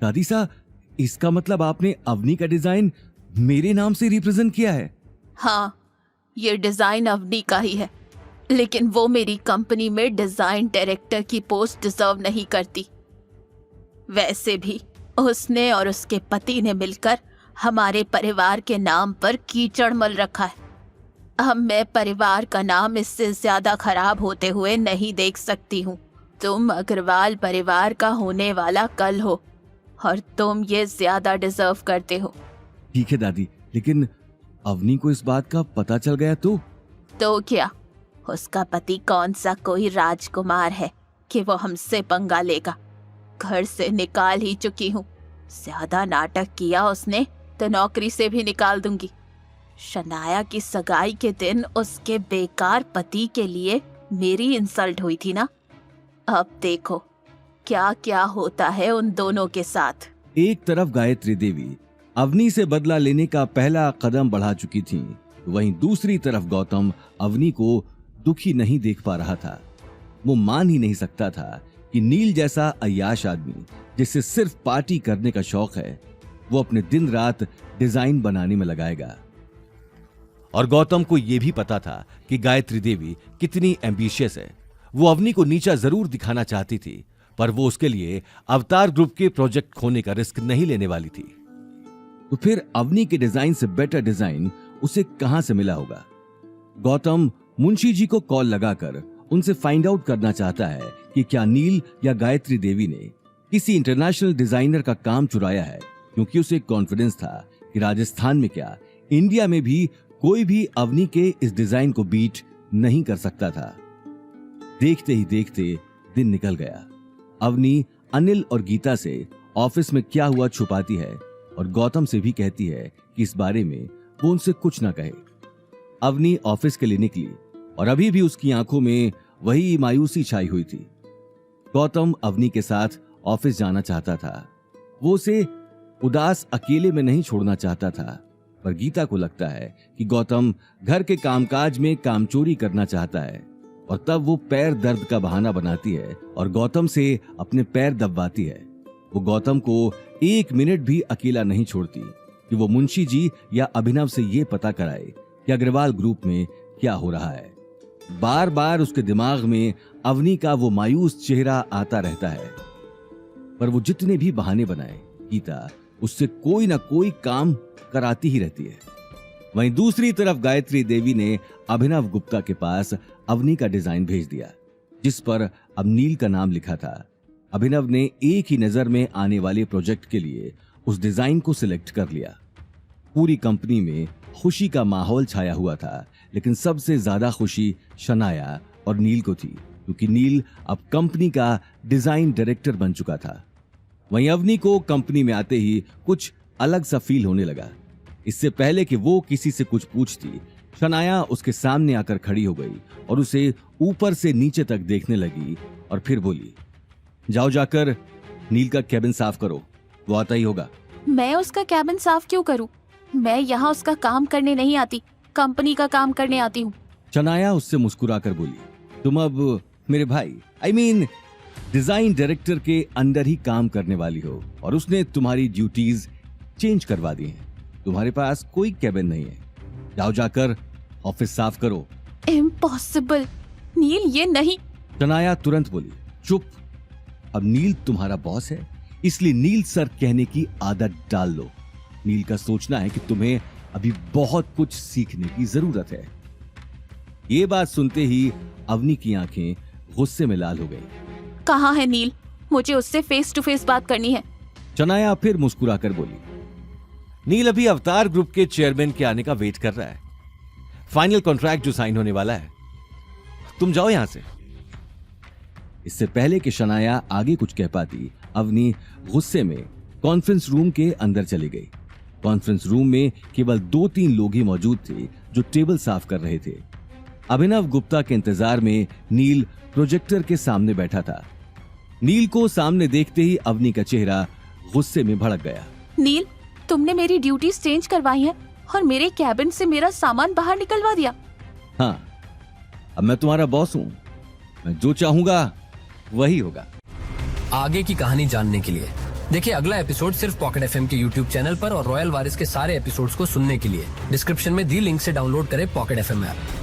दादी सा, इसका मतलब आपने अवनी का डिजाइन मेरे नाम से रिप्रेजेंट किया है? हाँ, ये डिजाइन अवनी का ही है, लेकिन वो मेरी कंपनी में डिजाइन डायरेक्टर की पोस्ट डिजर्व नहीं करती। वैसे भी उसने और उसके पति ने मिलकर हमारे परिवार के नाम पर कीचड़ मल रखा है। अब मैं परिवार का नाम इससे ज्यादा खराब होते हुए नहीं देख सकती हूँ। तुम अग्रवाल परिवार का होने वाला कल हो और तुम ये ज्यादा डिजर्व करते हो। ठीक है दादी, लेकिन अवनी को इस बात का पता चल गया तो क्या उसका पति कौन सा कोई राजकुमार है कि वो हमसे पंगा लेगा? घर से निकाल ही चुकी हूँ। ज्यादा नाटक किया उसने तो नौकरी से भी निकाल दूंगी। शनाया की सगाई के दिन उसके बेकार पति के लिए मेरी इंसल्ट हुई थी ना। अब देखो क्या क्या होता है उन दोनों के साथ। एक तरफ गायत्री देवी अवनी से बदला लेने का पहला कदम बढ़ा चुकी थीं, वहीं दूसरी तरफ गौतम अवनी को दुखी नहीं देख पा रहा था। वो मान ही नहीं सकता था कि नील जैसा अय्याश आदमी जिसे सिर्फ पार्टी करने का शौक है, वो अपने दिन रात डिजाइन बनाने में लगाएगा। और गौतम को यह भी पता था कि गायत्री देवी कितनी एम्बिशियस है। वो अवनी को नीचा जरूर दिखाना चाहती थी, पर वो उसके लिए अवतार ग्रुप के प्रोजेक्ट खोने का रिस्क नहीं लेने वाली थी। तो फिर अवनी के डिजाइन से बेटर डिजाइन उसे कहां से मिला होगा? गौतम मुंशी जी को कॉल लगाकर उनसे फाइंड आउट करना चाहता है कि क्या नील या गायत्री देवी ने किसी इंटरनेशनल डिजाइनर का काम चुराया है, क्योंकि उसे कॉन्फिडेंस था कि राजस्थान में क्या इंडिया में भी कोई भी अवनी के इस डिजाइन को बीट नहीं कर सकता था। देखते ही देखते दिन निकल गया। अवनी अनिल और गीता से ऑफिस में क्या हुआ छुपाती है और गौतम से भी कहती है कि इस बारे में वो उनसे कुछ ना कहे। अवनी ऑफिस के लिए निकली और अभी भी उसकी आंखों में वही मायूसी छाई हुई थी। गौतम अवनी के साथ ऑफिस जाना चाहता था। वो उसे उदास अकेले में नहीं छोड़ना चाहता था, पर गीता को लगता है कि गौतम घर के कामकाज में कामचोरी करना चाहता है, और तब वो पैर दर्द का बहाना बनाती है और गौतम से अपने पैर दबवाती है। वो गौतम को 1 मिनट भी अकेला नहीं छोड़ती कि वो मुंशी जी या अभिनव से ये पता कराए कि अग्रवाल ग्रुप में क्या हो रहा है। बार बार उसके दिमाग में अवनी का वो मायूस चेहरा आता रहता है, पर वो जितने भी बहाने बनाए, गीता उससे कोई ना कोई काम कराती ही रहती है। वहीं दूसरी तरफ गायत्री देवी ने अभिनव गुप्ता के पास अवनी का डिजाइन भेज दिया, जिस पर अब नील का नाम लिखा था। अभिनव ने एक ही नजर में आने वाले प्रोजेक्ट के लिए उस डिजाइन को सिलेक्ट कर लिया। पूरी कंपनी में खुशी का माहौल छाया हुआ था, लेकिन सबसे ज्यादा खुशी शनाया और नील को थी, क्योंकि नील अब कंपनी का डिजाइन डायरेक्टर बन चुका था। वहीं अवनी को कंपनी में आते ही कुछ अलग सा फील होने लगा। इससे पहले कि वो किसी से कुछ पूछती, शनाया उसके सामने आकर खड़ी हो गई और उसे ऊपर से नीचे तक देखने लगी और फिर बोली, जाओ जाकर नील का कैबिन साफ करो, वो आता ही होगा। मैं उसका कैबिन साफ क्यों करूं? मैं यहाँ उसका काम करने नहीं आती, कंपनी का काम करने आती हूँ। शनाया उससे मुस्कुराकर बोली, तुम अब मेरे भाई डिजाइन डायरेक्टर के अंडर ही काम करने वाली हो, और उसने तुम्हारी ड्यूटीज चेंज करवा दी हैं। तुम्हारे पास कोई कैबिन नहीं है, जाओ जाकर ऑफिस साफ करो। इम्पॉसिबल नील, ये नहीं। शनाया तुरंत बोली, चुप, अब नील तुम्हारा बॉस है, इसलिए नील सर कहने की आदत डाल लो। नील का सोचना है कि तुम्हें अभी बहुत कुछ सीखने की जरूरत है। ये बात सुनते ही अवनी की आंखें गुस्से में लाल हो गईं। कहाँ है नील? मुझे उससे फेस टू फेस बात करनी है। शनाया फिर मुस्कुराकर बोली, नील अभी अवतार ग्रुप के चेयरमैन के आने का वेट कर रहा है। फाइनल कॉन्ट्रैक्ट जो साइन होने वाला है, तुम जाओ यहां से। इससे पहले कि शनाया आगे कुछ कह पाती, अवनी गुस्से में कॉन्फ्रेंस रूम के अंदर चली गई। कॉन्फ्रेंस रूम में केवल 2-3 लोग ही मौजूद थे जो टेबल साफ कर रहे थे। अभिनव गुप्ता के इंतजार में नील प्रोजेक्टर के सामने बैठा था। नील को सामने देखते ही अवनी का चेहरा गुस्से में भड़क गया। नील, तुमने मेरी ड्यूटीज चेंज करवाई हैं और मेरे कैबिन से मेरा सामान बाहर निकलवा दिया। हाँ, अब मैं तुम्हारा बॉस हूँ, मैं जो चाहूंगा वही होगा। आगे की कहानी जानने के लिए देखिए अगला एपिसोड सिर्फ पॉकेट एफएम के यूट्यूब चैनल पर और रॉयल वारिस के सारे एपिसोड्स को सुनने के लिए डिस्क्रिप्शन में दी लिंक से डाउनलोड करें पॉकेट एफएम ऐप।